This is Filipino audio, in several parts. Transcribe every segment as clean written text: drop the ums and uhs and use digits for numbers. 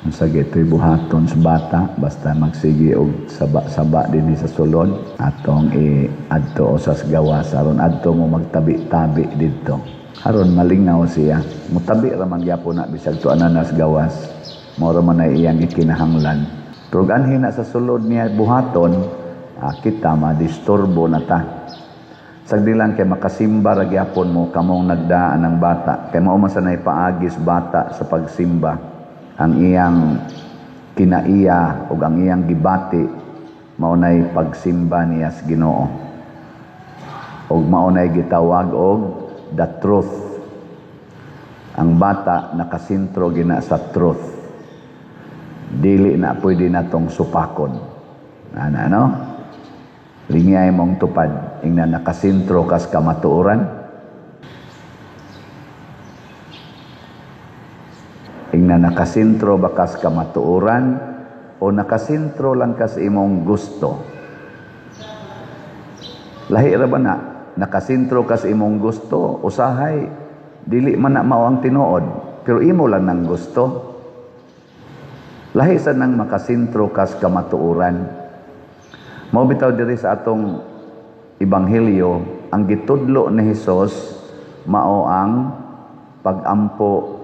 Sa gito'y buhaton sa bata, basta magsigi og saba din sa sulod, atong adto sa gawas, aron adto mo magtabi-tabi dito. Aron malingaw siya. Mutabi raman gyapon na bisag tuanan nas gawas. Mao man ay iyang ikinahanglan. Pero anhin na sa sulod niya buhaton, kita madisturbo na ta. Sagdilan kay makasimba ra gyapon mo kamong nagdaan ng bata. Kay mao man sanay paagis bata sa pagsimba. Ang iyang kinaiya o ang iyang gibati maunay pagsimba niya sa Ginoo. O maunay gitawag og the truth. Ang bata nakasintro gina sa truth. Dili na pwede natong supakon. No? Lingay mong tupad ingna nakasintro kas kamatuoran. Ingna nakasintro bakas kamatuoran o nakasintro lang kas imong gusto. Lahi ra ba na nakasintro kas imong gusto, usahay dili man na mao ang tinuod, pero imo lang nang gusto. Lahi sa nang makasintro kas kamatuoran. Mao bitaw diri sa atong ebanghelyo, ang gitudlo ni Hesus mao ang pagampo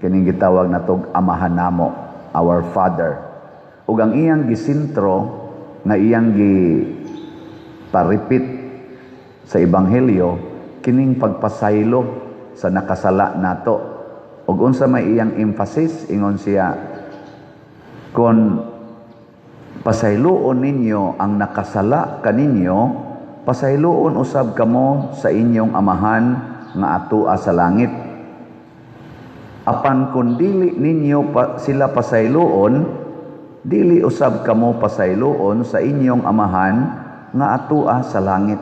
kining gitawag natog amahan namo, our Father. Ug ang iyang gisintro nga iyang paripit sa ebanghelyo kining pagpasaylo sa nakasala nato. Ug unsa may iyang emphasis ingon siya, kon pasayloon ninyo ang nakasala kaninyo, pasayloon usab kamo sa inyong amahan nga atua sa langit. Apan kung dili ninyo sila pasayloon, dili usab kamo pasayloon sa inyong amahan nga atua sa langit.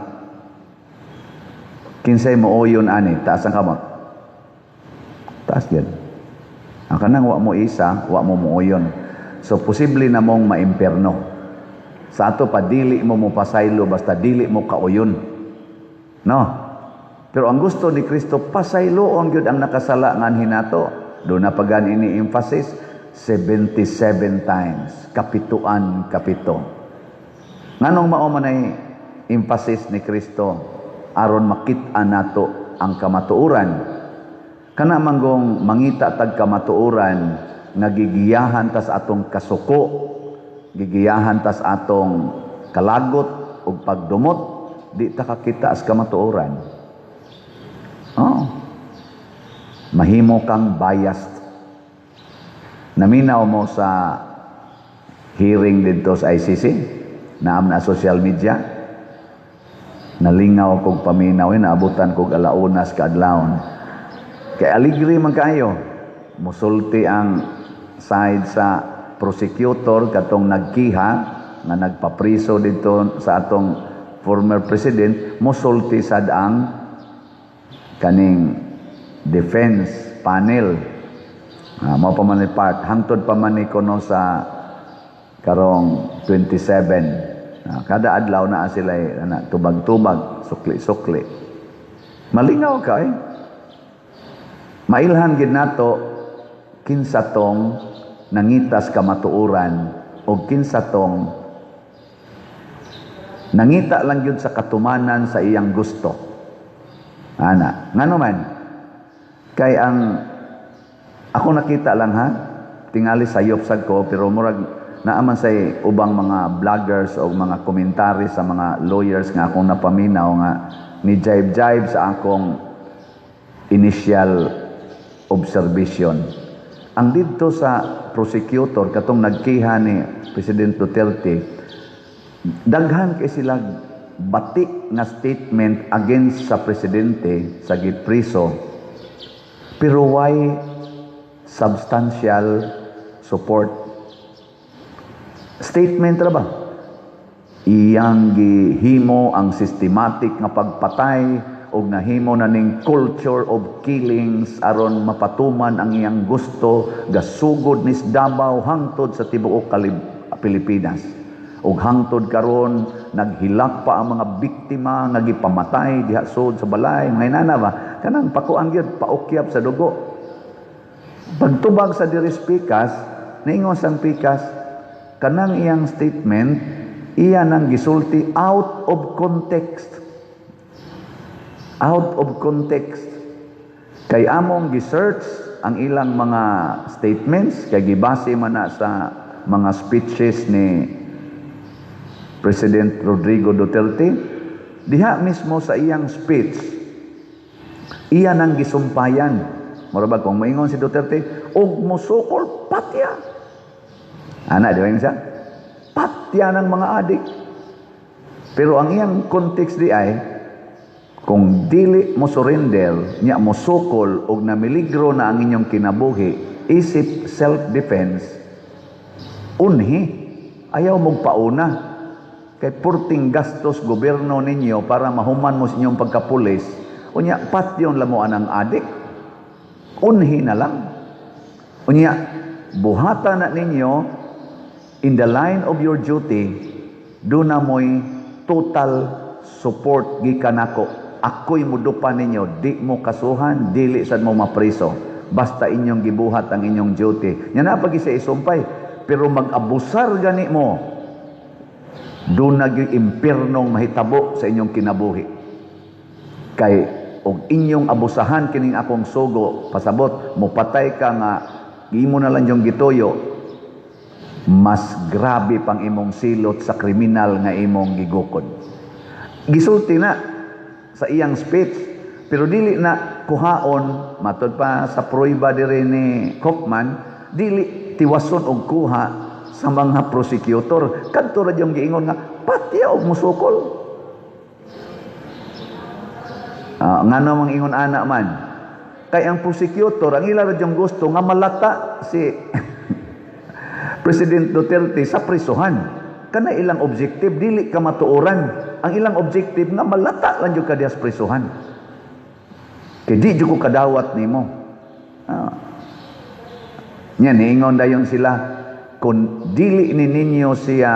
Kinsay mooyon ani, taas ang kamot. Taas yan. Ang kanang wa mo isa, wa mo mooyon. So posible na mong maimperno. Sa ato pa dili mo pasaylo basta dili mo kauyon. No? Pero ang gusto ni Kristo, pasayloon gyud ang nakasala ngan hinato. Doon na pagan ini emphasis 77 times, kapito. Nganong mao man ay emphasis ni Kristo aron makit-an nato ang kamatuoran. Kana manggong mangita tag kamatuoran nga gigiyahan tas atong kasuko, gigiyahan tas atong kalagot ug pagdumot, di ta kakita as kamatuoran. Mahimo kang biased. Naminaw mo sa hearing dito sa ICC, naam na social media, nalingaw kog paminaw, naabutan kog alaunas kaadlawon. Kay aligri man kayo, musulti ang side sa prosecutor katong nagkiha nga nagpapriso dito sa atong former president, musulti sad ang kaning defense panel. Mao pa man ni part hangtod pa man ni kuno sa karong 27. Kada adlaw na sila tubag-tubag, sukli-sukli. Malingaw ka Mailhan gid nato kinsa tong nangitas kamatuoran o kinsa tong nangita lang yun sa katumanan sa iyang gusto. Ngano man? Kay ako nakita lang tingali sayop sad ko, pero murag naaman say ubang mga vloggers o mga komentary sa mga lawyers nga akong napaminaw nga ni jibe sa akong initial observation. Ang dito sa prosecutor katong nagkiha ni President Duterte, daghan kay sila batik nga statement against sa presidente sa gipriso. Pero why substantial support? Statement ra ba? Iyang gihimo ang systematic nga pagpatay og nahimo na ning culture of killings aron mapatuman ang iyang gusto gasugod ni Davao hangtod sa tibuok Pilipinas. Ug hangtod karon naghilak pa ang mga biktima nga gipamatay diha sud sa balay, maynana ba? Kanang pakuan gyud paukyap sa dugo. Pagtubag sa diri speakers, Niingon sang pikas, kanang iyang statement, iya nang gisulti out of context. Out of context. Kay among gi-search ang ilang mga statements, kay gibase man na sa mga speeches ni President Rodrigo Duterte, diha mismo sa iyang speech, iya nang gisumpayan. Murabag kung maingon si Duterte, og musukol patya. Ana, di ba yun siya? Patya ng mga adik. Pero ang iyang context di ay, kung dili mo surrender, niya mo sukol og namiligro na ang inyong kinabuhi, isip self-defense, unhi, ayaw mong pauna. Kay purting gastos gobyerno ninyo para mahuman mo sa inyong pagkapulis, unya patyon lamo anang adik, unhi na lang. Unya, buhatan na ninyo, in the line of your duty, doon na mo'y total support gikan ako. Ako'y mudupan ninyo, di mo kasuhan, dili sad mo mapriso. Basta inyong gibuhat ang inyong duty. Yan na pag isa isumpay. Pero mag-abusar gani mo, doon nag-impernong mahitabo sa inyong kinabuhi. Kay, og inyong abusahan kining akong sugo, pasabot, mupatay ka nga, imo na lang yung gitoyo, mas grabe pang imong silot sa kriminal nga imong gigukod. Gisulti na sa iyang speech, pero dili na kuhaon, matod pa sa pruiba diri ni Kaufman, dili tiwason og kuha sa mga prosecutor. Kadto ra yung giingon nga, patya og musukol. Ngano mang ingon ana man, kay ang prosecutor, ang ila ra yung gusto nga malata si President Duterte sa prisuhan. Kana ilang objective, dili ka matuoran. Ang ilang objective nga malata lang yung kadiyas prisuhan. Kaya di ko kadawat nimo. Yan, niingon dayon sila, kung dili ni ninyo siya,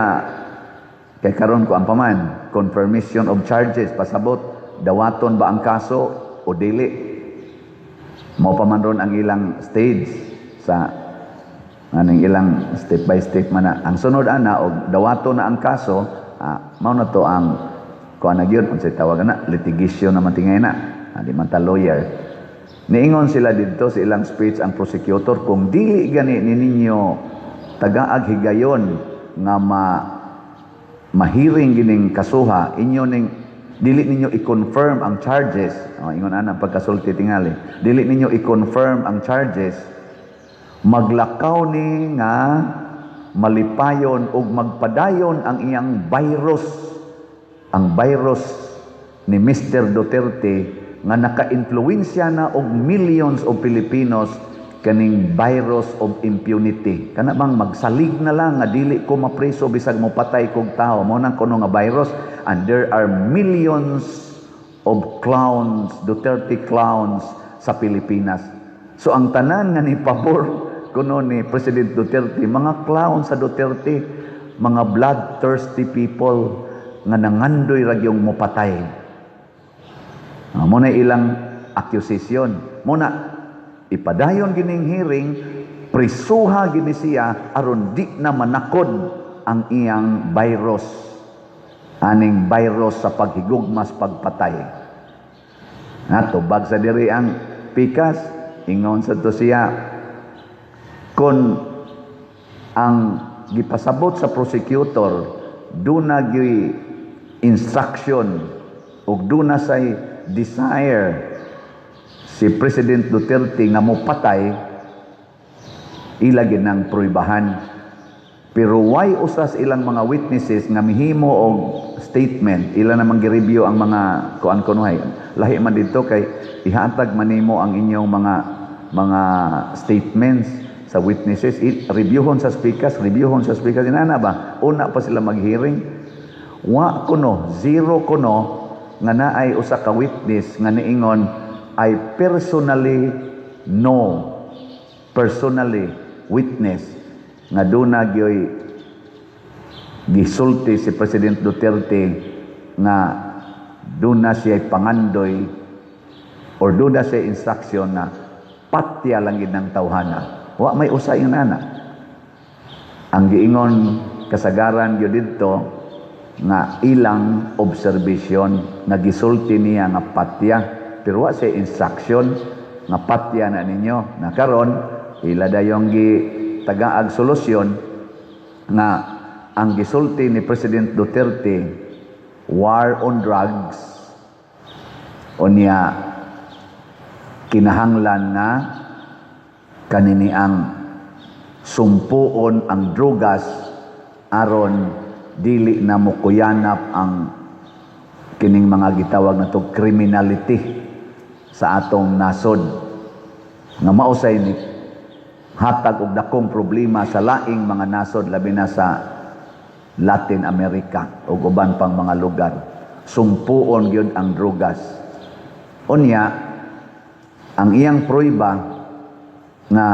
kay karon ko ang paman, confirmation of charges, pasabot, dawaton ba ang kaso o dili. Mao pa man ron ang ilang stage sa aning ilang step by step man na. Ang sunod ana og dawato na ang kaso, mao na to ang kuan na gyud unsay tawag na litigation na matingay na. Di man ta lawyer. Niingon sila didto sa ilang speech ang prosecutor, kung dili gani ninyo tagaag higayon nga mahiring gining kasuha, inyo ning dili ninyo i-confirm ang charges. Ingon ana pagkasulti tingali. Dili ninyo i-confirm ang charges, maglakaw ni nga malipayon ug magpadayon ang iyang virus, ang virus ni Mr. Duterte nga naka-influensya na og millions of Filipinos, kaning virus of impunity. Kana bang magsalig na lang nga dili ko mapreso bisag mo patay kog tao, mo nang kuno nga virus. And there are millions of clowns, Duterte clowns sa Pilipinas. So ang tanan nga ni pabor kuno ni President Duterte, mga clown sa Duterte, mga bloodthirsty people nga nangandoy ra gyung mopatay. Mo na ilang accusation. Mo na ipadayon gining hearing, prisuha gini siya aron di na manakod ang iyang virus. Aning virus sa paghigugmas pagpatay. Natubag sa diri ang pikas, ingon sa to siya, kung ang gipasabot sa prosecutor duna gi instruction ug duna say desire si President Duterte nga mopatay, ilagin ng pruibahan. Pero why usas ilang mga witnesses nga mihimo og statement, ila namang gi-review ang mga kuan-kunuhay. Lahi man dito kay ihatag manimo ang inyong mga statements sa witnesses, reviewhon sa speakers, inana ba? Una pa sila mag-hearing. Wa kuno, zero kuno, nga naay usa ka witness nga niingon, I personally witness nga duna gyoy gisulti si President Duterte nga duna siya pangandoy or duna siya instruction na patya lang gid ng tawhana. Wa may usay nga nana. Ang giingon kasagaran gyud didto nga ilang obserbasyon nga gisulti niya nga patya, pero wa siya instruction nga patya na ninyo. Na karon ila dayong tagaag solusyon nga ang gisulti ni President Duterte war on drugs, unya kinahanglan nga kanini ang sumpuon ang drugas aron dili na mokuyanap ang kining mga gitawag na to criminality sa atong nasod, nga mausay ni hatag og dakong problema sa laing mga nasod, labi na sa Latin America ug uban pang mga lugar. Sumpuon gyud ang drugas. Unya ang iyang prueba nga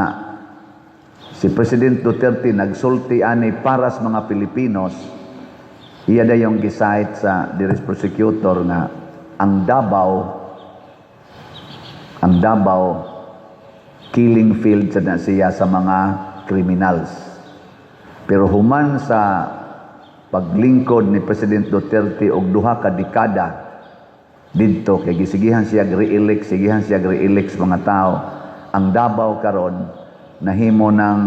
si President Duterte nagsulti ani para sa mga Pilipinos, iya dayong gisite sa Diris Prosecutor nga ang Davao killing field na siya sa mga criminals. Pero human sa paglingkod ni President Duterte og duha ka dekada didto, kay gisigihan siya re-elect mga tao, ang Davao karon nahimo ng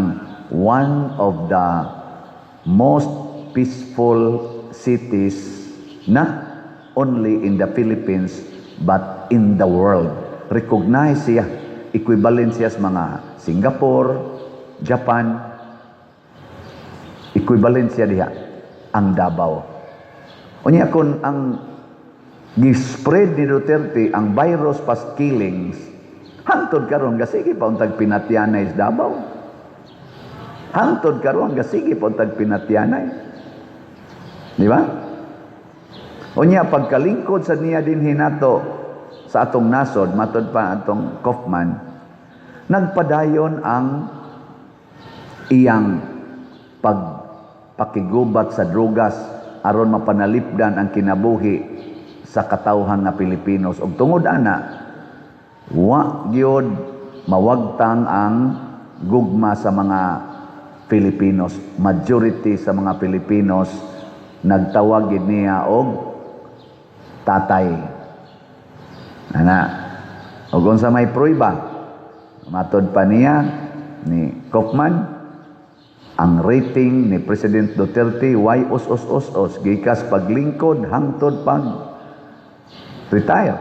one of the most peaceful cities, not only in the Philippines but in the world. Recognize siya, equivalent siya sa mga Singapore, Japan, equivalent siya diha ang Davao. Unya kun ang gi-spread ni Duterte ang virus pas killings, hangtod karon gasige pa untag pinatyanay sa Davao. Hangtod karon gasige pa untag pinatyanay. Di ba? Unya pagkalingkod sa niya din hinato sa atong nasod, matod pa atong Kaufman, nagpadayon ang iyang pagpakigubat sa drugas aron mapanalipdan ang kinabuhi sa katawhan nga Pilipinos. Og tungod ana, wa gyud mawagtang ang gugma sa mga Filipinos. Majority sa mga Filipinos nagtawag gid niya og tatay. Ana, og unsa may prueba, matod pa niya ni Kaufman, ang rating ni President Duterte way us gikas paglingkod hangtod pag retire.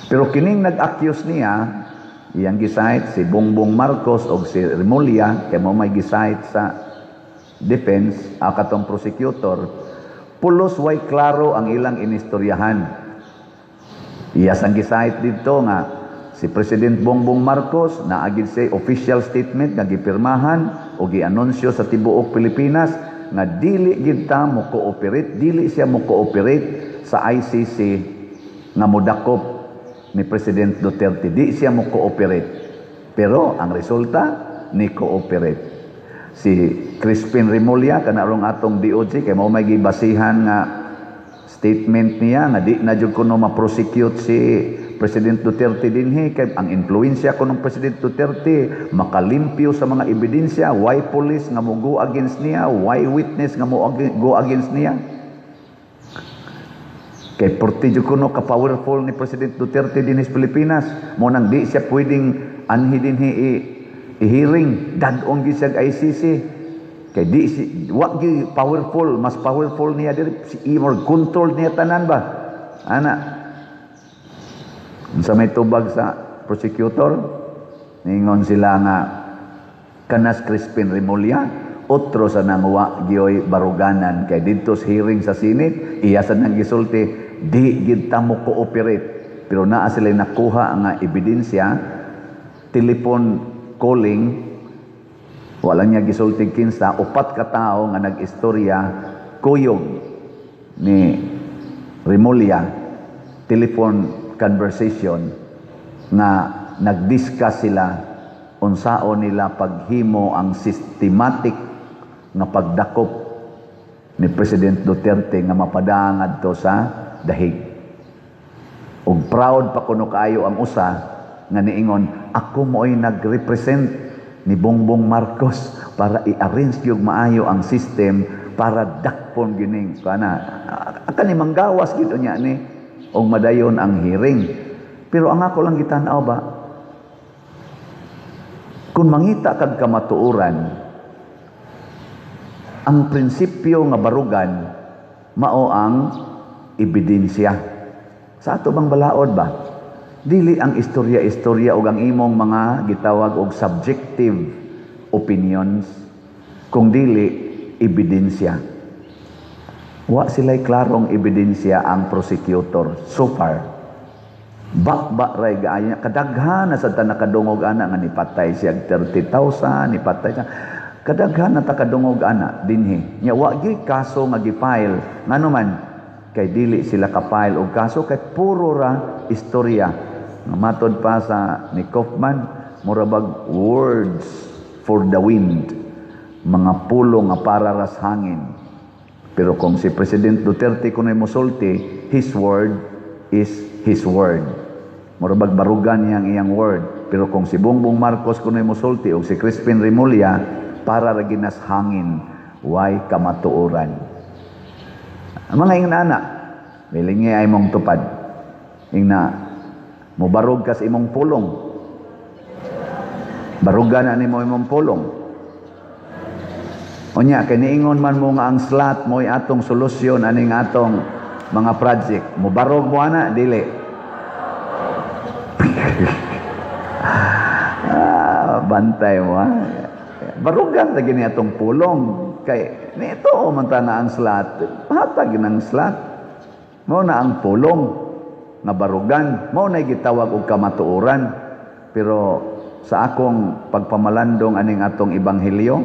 Pero kining nag-accuse niya, iyang gisite si Bongbong Marcos o si Remulla, kay mo may gisite sa defense, katong prosecutor, pulos way klaro ang ilang inistoryahan. Iyas ang gisite dito nga si President Bongbong Marcos naagid say official statement nga gipirmahan o gianunsyo sa tibuok Pilipinas nga dili gid ta mo cooperate, dili siya mo cooperate sa ICC nga modakop ni President Duterte. Di siya mo cooperate. Pero ang resulta, ni cooperate. Si Crispin Remulla, kanarong atong DOJ, kay mo may gibasihan nga statement niya, nga di na jud kuno ma-prosecute si President Duterte dinhi, kay ang influensya kunong President Duterte, makalimpyo sa mga ebidensya, why police nga mo go against niya, why witness nga mo go against niya. Kay porti jud kuno ka-powerful ni President Duterte din sa Pilipinas, mo nang di siya pwedeng anhi dinhi i-hearing, dadong gi siya ICC. Kay di si wa gi powerful, mas powerful niya diri si more control niya tanan ba. Ana. Unsa may tubag sa prosecutor, ningon sila nga kanas Crispin Remulla, otro sa nangwa gioy baruganan, kay didto sa hearing sa Senate, iya sa nang gisulti, di gid ta mo cooperate. Pero naa sila nakuha nga ebidensya, telephone calling, wala niya gisulti kinsa, upat ka tao nga nag-istorya, kuyog ni Remulla, telephone conversation nga nag-discuss sila unsaon nila paghimo ang systematic nga pagdakop ni President Duterte nga mapadaan adto sa dahig. Ug proud pa kuno kaayo ang usa nga niingon, ako mo'y nag-represent ni Bongbong Marcos para i-arrange yung maayo ang system para dakpon gining kana kani manggawas gid unya ni og madayon ang hearing. Pero ang ako lang gitan-aw ba, kung mangita kag kamatuoran, ang prinsipyo nga barugan mao ang ebidensya. Sa ato bang balaod ba? Dili ang istorya-istorya o ang imong mga gitawag og subjective opinions, kung dili ebidensya. Wa sila'y klarong ebidensya ang prosecutor so far. Bakba ray gaaya kadaghan na sa nakadungog ana nga nipatay siya 30,000, nipatay siya. Kadaghan na takadungog ana dinhi. Nya wa gyud kaso nga gifile ngano man kay dili sila ka-file og kaso kay puro ra istorya. Matod pa sa ni Kaufman, murabag words for the wind, mga pulong nga para ras hangin. Pero kung si President Duterte kuno'y mosulti, his word is his word. Murabag barugan niyang iyang word. Pero kung si Bongbong Marcos kuno'y mosulti o si Crispin Remulla, para ra ginas hangin, way kamatuoran. Ang mga ingana, bilingi ay mong tupad. Ingna, mubarog ka sa imong pulong. Barugan na ni mo imong pulong. Unya, kay niingon man mo nga ang slot mo'y atong solusyon aning atong mga project. Mubarog mo ana, dili. Bantay mo ha. Barugan lagi ni atong pulong. Kay nito man ta na ang slot. Hatag ng slot. Mao na ang pulong nga barugan. Mao na gitawag og kamatuoran. Pero sa akong pagpamalandong aning atong ebanghelyo,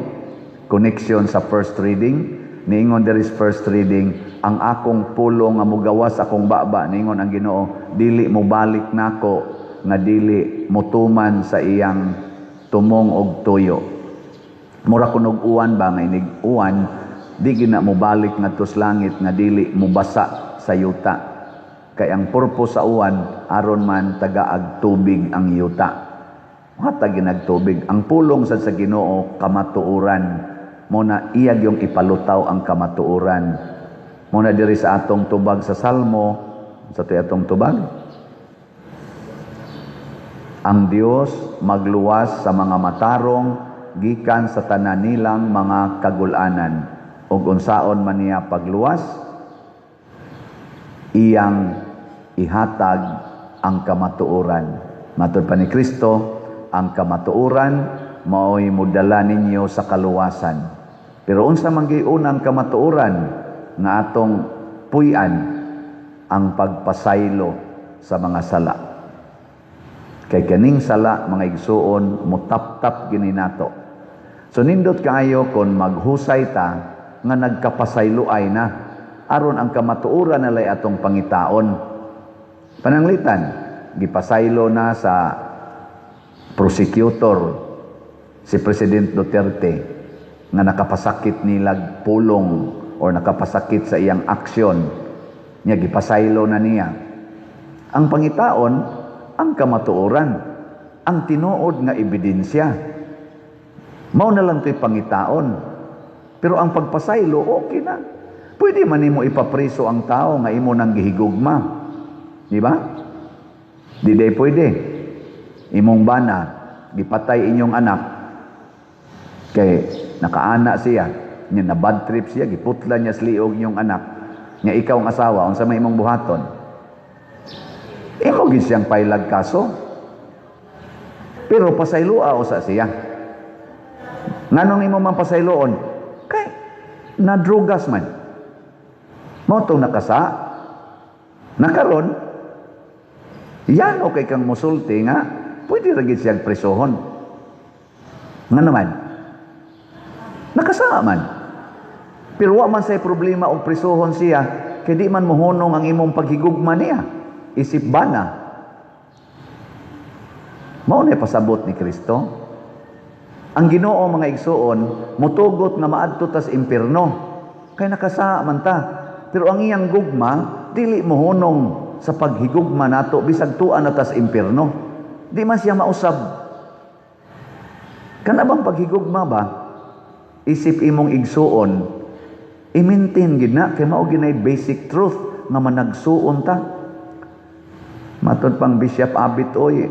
connection sa first reading, niingon there is first reading, ang akong pulong nga mugawas akong baba, niingon ang Ginoo, dili mo balik nako nga dili mutuman sa iyang tumong og tuyo. Mura kunog uwan ba nga inig uwan, di gina mo balik ngadto sa langit nga dili mubasa sa yuta. Kay ang purpose sa uwan aron man tagaag tubig ang yuta. Hatag ginagtubig. Ang pulong sa Ginoo kamatuoran. Muna iyag yung ipalutaw ang kamatuoran. Muna diri sa atong tubag sa Salmo, sa atong tubag, ang Dios magluwas sa mga matarong gikan sa tanan nilang mga kagulanan. Ug unsaon man niya pagluwas, iyang ihatag ang kamatuoran. Matod pa ni Kristo, ang kamatuoran mao'y mudala ninyo sa kaluwasan. Pero unsa man giunang kamatuoran nga atong puy-an ang pagpasaylo sa mga sala. Kay kaning sala mga igsuon mutap-tap gini nato. So nindot kaayo kon maghusay ta nga nagkapasayloay na aron ang kamatuoran nalay atong pangitaon. Pananglitan gipasaylo na sa prosecutor si President Duterte nga nakapasakit nilag pulong o nakapasakit sa iyang aksyon niya, gipasaylo na niya. Ang pangitaon, ang kamatuoran, ang tinuod nga ebidensya. Mao na lang to'y pangitaon. Pero ang pagpasaylo, okay na. Pwede man nimo ipapriso ang tao nga imo nang gihigugma. Di ba? Di day pwede. Imong bana, gipatay inyong anak, kay nakaana siya, niya na bad trip siya, giputla niya sa liog niyong anak, niya ikaw ang asawa, unsa may imong buhaton? Imo gid siyang pailag kaso. Pero pasaylua o sa siya. Nganong imo man pasayloon? Kay nadrugas man. Mo tong nakasa. Nakaron, yan okay kang musulti nga, pwede ra gid siyang presohon. Nga naman, nakasama man. Pero wa man say problema og prisuhon siya kay di man mohunong ang imong paghigugma niya. Isip bana. Mao na pasabot ni Kristo. Ang Ginoo mga igsuon mutugot nga maadto tas impierno kay nakasama man ta. Pero ang iyang gugma dili mohunong sa paghigugma nato bisag tuan na tas impierno. Di man siya mausab. Kana bang paghigugma ba? isip imong igsuon, i-maintain gid na kay mao ginay basic truth nga managsuon ta. Matod pang Bishop Abit oy,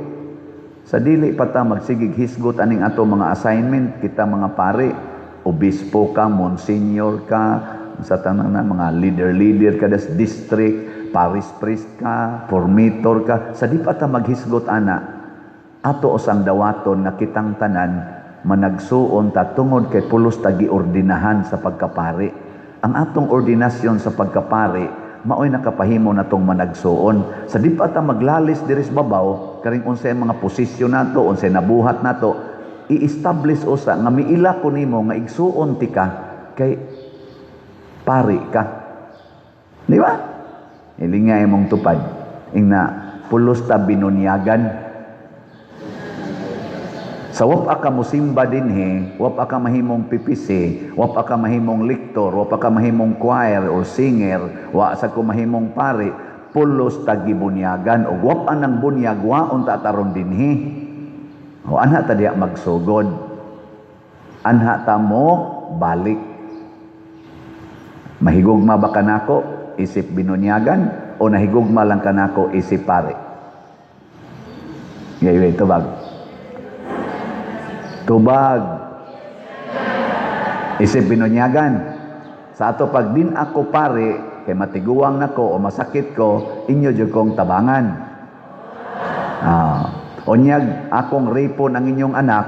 sa dili pa ta magsigig hisgot aning ato mga assignment, kita mga pare, obispo ka, monsignor ka, sa tanang na mga leader ka des district, parish priest ka, formator ka, sa di pa ta maghisgot ana, ato osang dawaton nga kitang tanan managsuon ta tungod kay pulos ta giordinahan sa pagkapari. Ang atong ordinasyon sa pagkapari maoy nakapahimo natong managsuon. Sa di pa ta maglalis diri sa babaw karing unsay mga posisyon nato, unsay nabuhat nato, i-establish usa nga miila ko nimo nga igsuon ti ka kay pari ka. Di ba? Ilingay mong tupad. Ingna pulos ta binunyagan. Sa wap ka musimba dinhi, wap ka mahimong pipisi, wap ka mahimong liktor, wap ka mahimong choir or singer, wa sa ko mahimong pari, pulos tagibunyagan o wap anang bunyag waon ta taron dinhi. O anha ta diya magsugod. Anha ta mo balik. Mahigugma ba kanako isip binunyagan o nahigugma lang kanako isip pari? Gaywe tubag. Tubag. Isip binunyagan. Sa ato pag din ako pare, kay matiguang nako o masakit ko, inyo jud kong tabangan. Onyag, akong rapon ang inyong anak,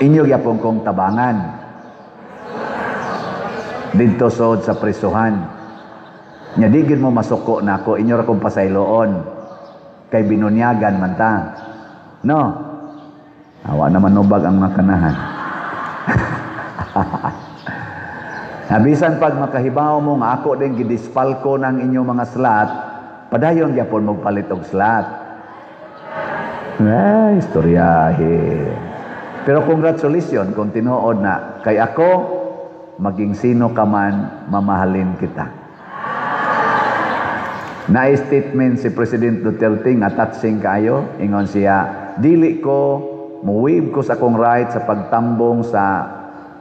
inyo gyapon kong tabangan. Dito sod sa prisuhan. Nya di gid mo masuko nako, inyo ra kong pasayloon. Kay binunyagan man ta. No? Awa naman nubag ang makanahan. Nabisan pag makahibaw mo nga ako din gidispal ko ng inyong mga slot, padayon gyapon mo palit og slot. Istoryahe. Pero congratulations kung tinuod na kay ako, maging sino ka man, mamahalin kita. Na-statement si President Duterte nga touching kayo, ingon siya, dili ko, muwib ko sa akong right sa pagtambong sa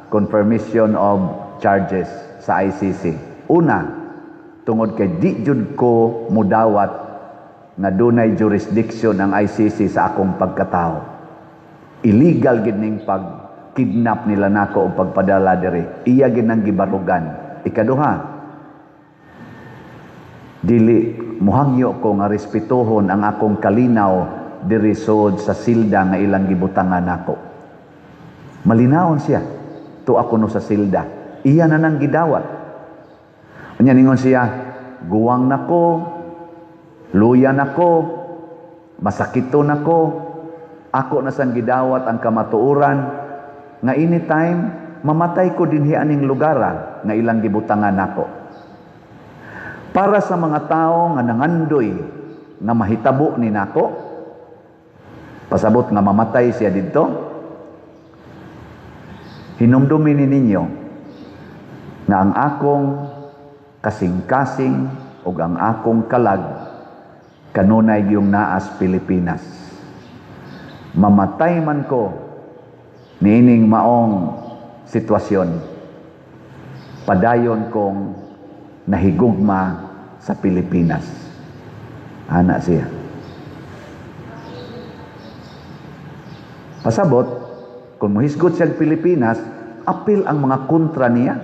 confirmation of charges sa ICC. Una, tungod kay di jud ko mudawat nga dunay jurisdiction ang ICC sa akong pagkatao. Illegal gid ning pag-kidnap nila nako o pagpadala diri. Iya gid nang gibarugan. Ikaduha, dili muhangyo ko nga respetuhon ang akong kalinaw diri sod sa silda nga ilang gibutangan nako. Malinawon siya. To ako no sa silda. Iya na nang gidawat. Unya ningon siya, guwang nako, luya nako, masakito nako, ako na sang gidawat ang kamatuoran nga anytime mamatay ko dinhi aning lugara nga ilang gibutangan nako. Para sa mga tao nga nangandoy nga mahitabo ni nako, pasabot nga mamatay siya didto, hinumdumin ninyo nga ang akong kasing-kasing o ang akong kalag kanunay yung naas Pilipinas. Mamatay man ko niining maong sitwasyon, padayon kong nahigugma sa Pilipinas. Ana siya. Pasabot, kung muhisgot siya Pilipinas, apil ang mga kontra niya.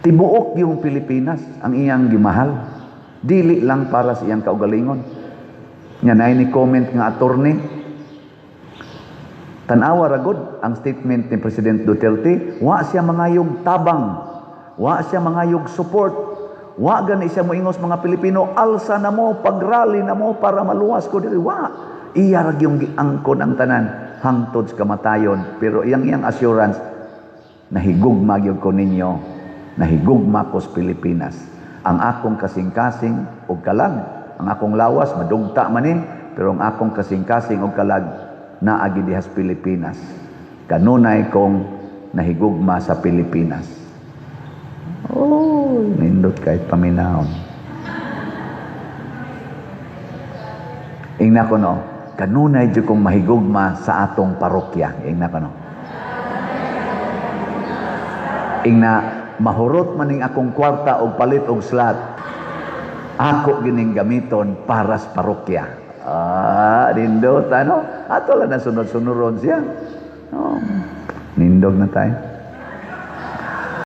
Tibuok yung Pilipinas ang iyang gimahal. Dili lang para sa iyang kaugalingon. Nya na ni comment nga attorney. Tanawa ragod ang statement ni President Duterte, wa siya mangayog tabang, wa siya mangayog support. Wa gani siya moingos mga Pilipino, alsa na mo, pagrally na mo para maluwas ko diri. Wa. Iya ra gyung giangkon ang tanan hangtod sa kamatayon. Pero iyang assurance, nahigugma gyud ko ninyo, nahigugma ko sa Pilipinas. Ang akong kasing-kasing og kalag, ang akong lawas madugta man pero ang akong kasing-kasing og kalag naagi diha sa Pilipinas. Kanunay kong nahigugma sa Pilipinas. Oh, nindot kahit paminahon. Ingna ko no, kanunay jud kong mahigugma sa atong parokya. Ingna pa no. Ingna mahurot maning akong kwarta og palit og slot. Ako gining gamiton para sa parokya. Nindot ano? Ato lang na sunod-sunuron siya. Nindog na tayo.